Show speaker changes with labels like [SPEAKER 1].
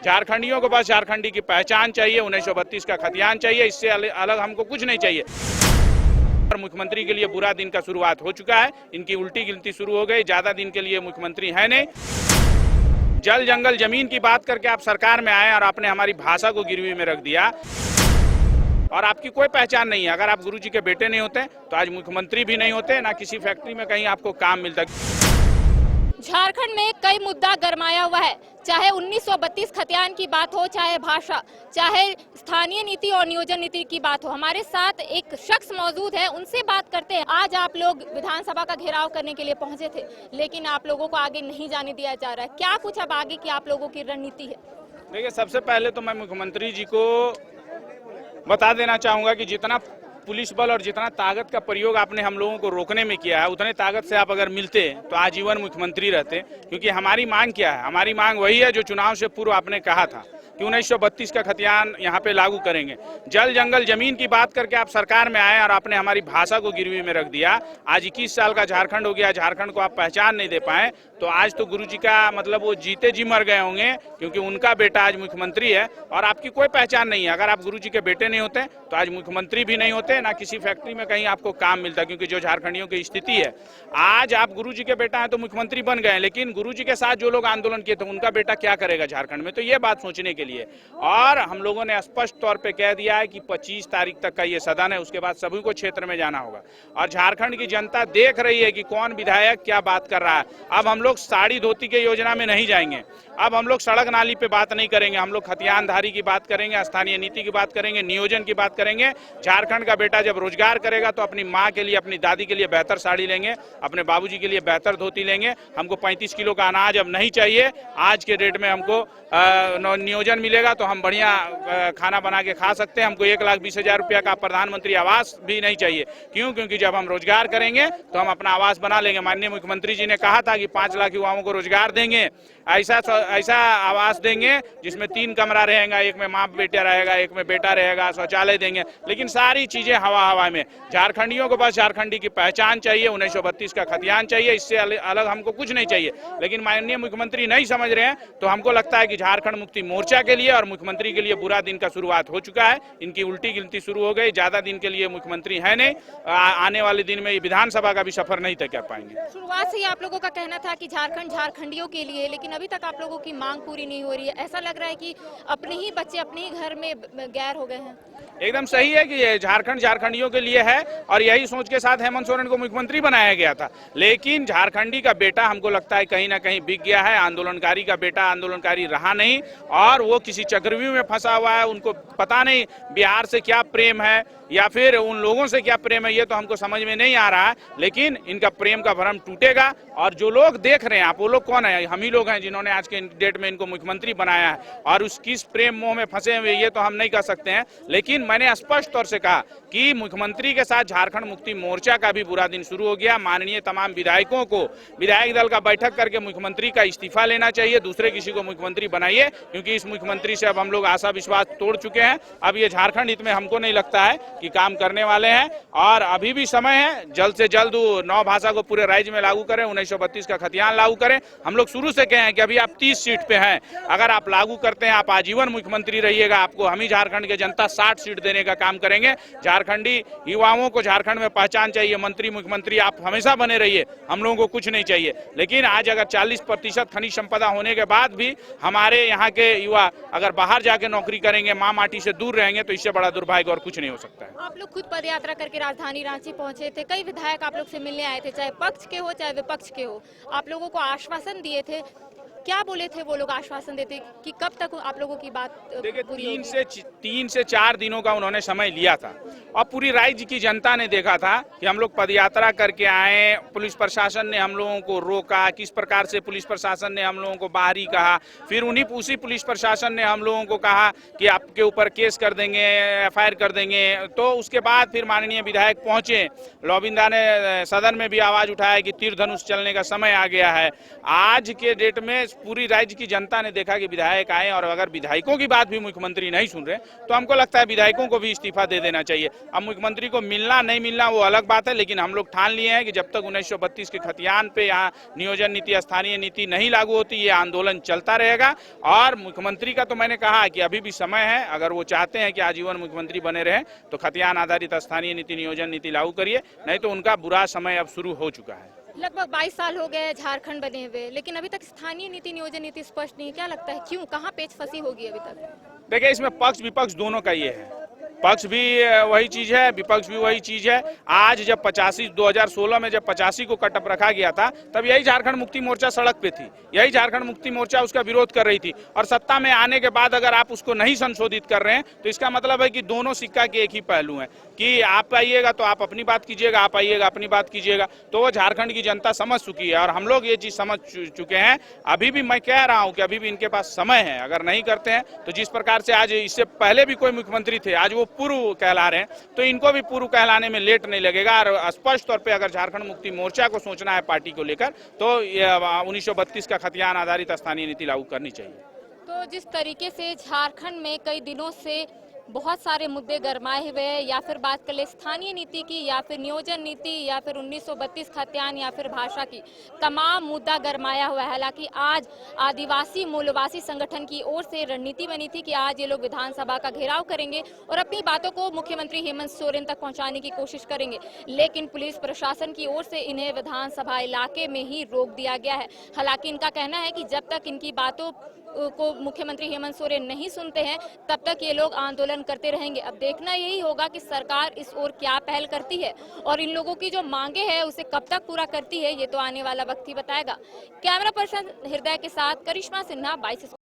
[SPEAKER 1] झारखंडियों को बस झारखंडी की पहचान चाहिए, 1932 का खतियान चाहिए, इससे अलग हमको कुछ नहीं चाहिए। और मुख्यमंत्री के लिए बुरा दिन का शुरुआत हो चुका है, इनकी उल्टी गिनती शुरू हो गई, ज्यादा दिन के लिए मुख्यमंत्री है नहीं। जल जंगल जमीन की बात करके आप सरकार में आए और आपने हमारी भाषा को गिरवी में रख दिया और आपकी कोई पहचान नहीं है। अगर आप गुरुजी के बेटे नहीं होते तो आज मुख्यमंत्री भी नहीं होते, ना किसी फैक्ट्री में कहीं आपको काम मिलता।
[SPEAKER 2] झारखंड में कई मुद्दा गरमाया हुआ है, चाहे 1932 खतियान की बात हो, चाहे भाषा, चाहे स्थानीय नीति और नियोजन नीति की बात हो। हमारे साथ एक शख्स मौजूद है, उनसे बात करते हैं। आज आप लोग विधानसभा का घेराव करने के लिए पहुंचे थे, लेकिन आप लोगों को आगे नहीं जाने दिया जा रहा है। क्या कुछ अब आगे की आप लोगों की रणनीति है?
[SPEAKER 1] देखिए, सबसे पहले तो मैं मुख्यमंत्री जी को बता देना चाहूंगा कि जितना पुलिस बल और जितना ताकत का प्रयोग आपने हम लोगों को रोकने में किया है, उतने ताकत से आप अगर मिलते तो आजीवन मुख्यमंत्री रहते। क्योंकि हमारी मांग क्या है? हमारी मांग वही है जो चुनाव से पूर्व आपने कहा था कि 1932 का खतियान यहाँ पे लागू करेंगे। जल जंगल जमीन की बात करके आप सरकार में आए और आपने हमारी भाषा को गिरवी में रख दिया। आज 21 साल का झारखंड हो गया, झारखंड को आप पहचान नहीं दे पाए, तो आज तो गुरुजी का मतलब वो जीते जी मर गए होंगे, क्योंकि उनका बेटा आज मुख्यमंत्री है और आपकी कोई पहचान नहीं है। अगर आप गुरुजी के बेटे नहीं होते तो आज मुख्यमंत्री भी नहीं होते, ना किसी फैक्ट्री में कहीं आपको काम मिलता। क्योंकि जो झारखंडियों की स्थिति है, आज आप गुरुजी के बेटा हैं तो मुख्यमंत्री बन गए, लेकिन गुरुजी के साथ जो लोग आंदोलन किए थे उनका बेटा क्या करेगा झारखंड में? तो ये बात सोचने के लिए। और हम लोगों ने स्पष्ट तौर पे कह दिया है कि 25 तारीख तक का ये सदन है, उसके बाद सभी को क्षेत्र में जाना होगा। और झारखंड की जनता देख रही है कि कौन विधायक क्या बात कर रहा है। अब हम लोग साड़ी धोती के योजना में नहीं जाएंगे, अब हम लोग सड़क नाली पे बात नहीं करेंगे, हम लोग खतियानधारी की बात करेंगे, स्थानीय नीति की बात करेंगे, नियोजन की बात करेंगे। झारखंड का बेटा जब रोजगार करेगा तो अपनी माँ के लिए, अपनी दादी के लिए बेहतर साड़ी लेंगे, अपने बाबूजी के लिए बेहतर धोती लेंगे। हमको 35 किलो का अनाज अब नहीं चाहिए। आज के डेट में हमको नियोजन मिलेगा तो हम बढ़िया खाना बना के खा सकते हैं। हमको 1,20,000 रुपया का प्रधानमंत्री आवास भी नहीं चाहिए। क्यों? क्योंकि जब हम रोजगार करेंगे तो हम अपना आवास बना लेंगे। माननीय मुख्यमंत्री जी ने कहा था कि 5 लाख युवाओं को रोजगार देंगे, ऐसा आवास देंगे जिसमें 3 कमरा रहेगा, एक में माँ बेटा रहेगा, एक में बेटा रहेगा, शौचालय देंगे। लेकिन सारी चीजें हवा में। झारखंडियों को बस झारखंडी की पहचान चाहिए, 1932 का खतियान चाहिए, इससे अलग हमको कुछ नहीं चाहिए। लेकिन माननीय मुख्यमंत्री नहीं समझ रहे हैं, तो हमको लगता है कि झारखंड मुक्ति मोर्चा के लिए और मुख्यमंत्री के लिए बुरा दिन का शुरुआत हो चुका है। इनकी उल्टी गिनती शुरू हो गई, ज्यादा दिन के लिए मुख्यमंत्री है नहीं। आने वाले दिन में विधानसभा का भी सफर नहीं तय कर पाएंगे।
[SPEAKER 2] शुरुआत से ही आप लोगों का कहना था कि झारखंड झारखंडियों के लिए, लेकिन अभी तक आप लोगों की मांग पूरी नहीं हो रही है। ऐसा लग रहा है कि अपने ही बच्चे अपने ही घर में गैर हो गए हैं।
[SPEAKER 1] एकदम सही है कि झारखंड झारखंडियों के लिए है और यही सोच के साथ हेमंत सोरेन को मुख्यमंत्री बनाया गया था। लेकिन झारखंडी का बेटा हमको लगता है कहीं ना कहीं बिक गया है। आंदोलनकारी का बेटा आंदोलनकारी रहा नहीं और वो किसी चक्रव्यूह में फंसा हुआ है। उनको पता नहीं बिहार से क्या प्रेम है या फिर उन लोगों से क्या प्रेम है, ये तो हमको समझ में नहीं आ रहा है। लेकिन इनका प्रेम का भ्रम टूटेगा और जो लोग देख रहे हैं, आप वो लोग कौन है? हम ही लोग हैं जिन्होंने आज के डेट में इनको मुख्यमंत्री बनाया है। और उस किस प्रेम मोह में फंसे हुए ये तो हम नहीं कह सकते हैं। लेकिन मैंने स्पष्ट तौर से कहा कि मुख्यमंत्री के साथ झारखंड मुक्ति मोर्चा का भी बुरा दिन शुरू हो गया। माननीय तमाम विधायकों को विधायक दल का बैठक करके मुख्यमंत्री का इस्तीफा लेना चाहिए, दूसरे किसी को मुख्यमंत्री बनाइए। क्योंकि इस मुख्यमंत्री से अब हम लोग आशा विश्वास तोड़ चुके हैं। अब ये झारखंड हित में हमको नहीं लगता है कि काम करने वाले हैं और अभी भी समय है। जल्द से जल्द 9 भाषा को पूरे राज्य में लागू करें, 1932 का खतियान लागू करें। हम लोग शुरू से कहे हैं कि अभी आप 30 सीट पे हैं, अगर आप लागू करते हैं आप आजीवन मुख्यमंत्री रहिएगा। आपको हम ही झारखंड के जनता 60 सीट देने का काम करेंगे। झारखंडी युवाओं को झारखंड में पहचान चाहिए, मंत्री मुख्यमंत्री आप हमेशा बने रहिए, हम लोगों को कुछ नहीं चाहिए। लेकिन आज अगर 40% खनिज संपदा होने के बाद भी हमारे यहाँ के युवा अगर बाहर जाके नौकरी करेंगे, माँ माटी से दूर रहेंगे, तो इससे बड़ा दुर्भाग्य और कुछ नहीं हो सकता है।
[SPEAKER 2] आप लोग खुद पद यात्रा करके राजधानी रांची पहुंचे थे, कई विधायक आप लोग से मिलने आए थे, चाहे पक्ष के हो चाहे विपक्ष के हो। आप लोगों को आश्वासन दिए थे, क्या बोले थे वो लोग आश्वासन देते कि कब तक आप लोगों की बात
[SPEAKER 1] देखिए, 3 से 4 दिनों का उन्होंने समय लिया था और पूरी राज्य की जनता ने देखा था कि हम लोग पदयात्रा करके आए। पुलिस प्रशासन ने हम लोगों को रोका, किस प्रकार से पुलिस प्रशासन ने हम लोगों को बाहरी कहा। फिर उसी पुलिस प्रशासन ने हम लोगों को कहा कि आपके ऊपर केस कर देंगे, FIR कर देंगे। तो उसके बाद फिर माननीय विधायक पहुंचे, लोबिंदा ने सदन में भी आवाज उठाया कि तीर धनुष चलने का समय आ गया है। आज के डेट में पूरी राज्य की जनता ने देखा कि विधायक आए और अगर विधायकों की बात भी मुख्यमंत्री नहीं सुन रहे तो हमको लगता है विधायकों को भी इस्तीफा दे देना चाहिए। अब मुख्यमंत्री को मिलना नहीं मिलना वो अलग बात है, लेकिन हम लोग ठान लिए हैं कि जब तक 1932 के खतियान पे यहाँ नियोजन नीति, स्थानीय नीति नहीं लागू होती, ये आंदोलन चलता रहेगा। और मुख्यमंत्री का तो मैंने कहा कि अभी भी समय है, अगर वो चाहते हैं कि आजीवन मुख्यमंत्री बने रहें तो खतियान आधारित स्थानीय नीति, नियोजन नीति लागू करिए, नहीं तो उनका बुरा समय अब शुरू हो चुका है।
[SPEAKER 2] लगभग 22 साल हो गए झारखंड बने हुए, लेकिन अभी तक स्थानीय नीति, नियोजन नीति स्पष्ट नहीं है। क्या लगता है क्यों, कहाँ पेच फंसी होगी अभी तक?
[SPEAKER 1] देखिए, इसमें पक्ष विपक्ष दोनों का ये है। पक्ष भी वही चीज है, विपक्ष भी वही चीज है। आज जब 2016 में जब 85 को कटअप रखा गया था, तब यही झारखंड मुक्ति मोर्चा सड़क पे थी, यही झारखंड मुक्ति मोर्चा उसका विरोध कर रही थी। और सत्ता में आने के बाद अगर आप उसको नहीं संशोधित कर रहे हैं तो इसका मतलब है कि दोनों सिक्का के एक ही पहलू हैं, कि आप आइएगा तो आप अपनी बात कीजिएगा, आप आइएगा अपनी बात कीजिएगा। तो वो झारखंड की जनता समझ चुकी है और हम लोग ये चीज समझ चुके हैं। अभी भी मैं कह रहा हूँ कि अभी भी इनके पास समय है, अगर नहीं करते हैं तो जिस प्रकार से आज, इससे पहले भी कोई मुख्यमंत्री थे, आज वो पूर्व कहला रहे हैं, तो इनको भी पूर्व कहलाने में लेट नहीं लगेगा। और स्पष्ट तौर पे अगर झारखंड मुक्ति मोर्चा को सोचना है पार्टी को लेकर तो 1932 का खतियान आधारित स्थानीय नीति लागू करनी चाहिए।
[SPEAKER 2] तो जिस तरीके से झारखंड में कई दिनों से बहुत सारे मुद्दे गरमाए हुए हैं, या फिर बात कर ले स्थानीय नीति की, या फिर नियोजन नीति, या फिर 1932 खतियान, या फिर भाषा की, तमाम मुद्दा गरमाया हुआ है। हालांकि आज आदिवासी मूलवासी संगठन की ओर से रणनीति बनी थी कि आज ये लोग विधानसभा का घेराव करेंगे और अपनी बातों को मुख्यमंत्री हेमंत सोरेन तक पहुंचाने की कोशिश करेंगे, लेकिन पुलिस प्रशासन की ओर से इन्हें विधानसभा इलाके में ही रोक दिया गया है। हालांकि इनका कहना है कि जब तक इनकी बातों को मुख्यमंत्री हेमंत सोरेन नहीं सुनते हैं तब तक ये लोग आंदोलन करते रहेंगे। अब देखना यही होगा कि सरकार इस ओर क्या पहल करती है और इन लोगों की जो मांगे हैं उसे कब तक पूरा करती है, ये तो आने वाला वक्त ही बताएगा। कैमरा पर्सन हृदय के साथ करिश्मा सिन्हा, 22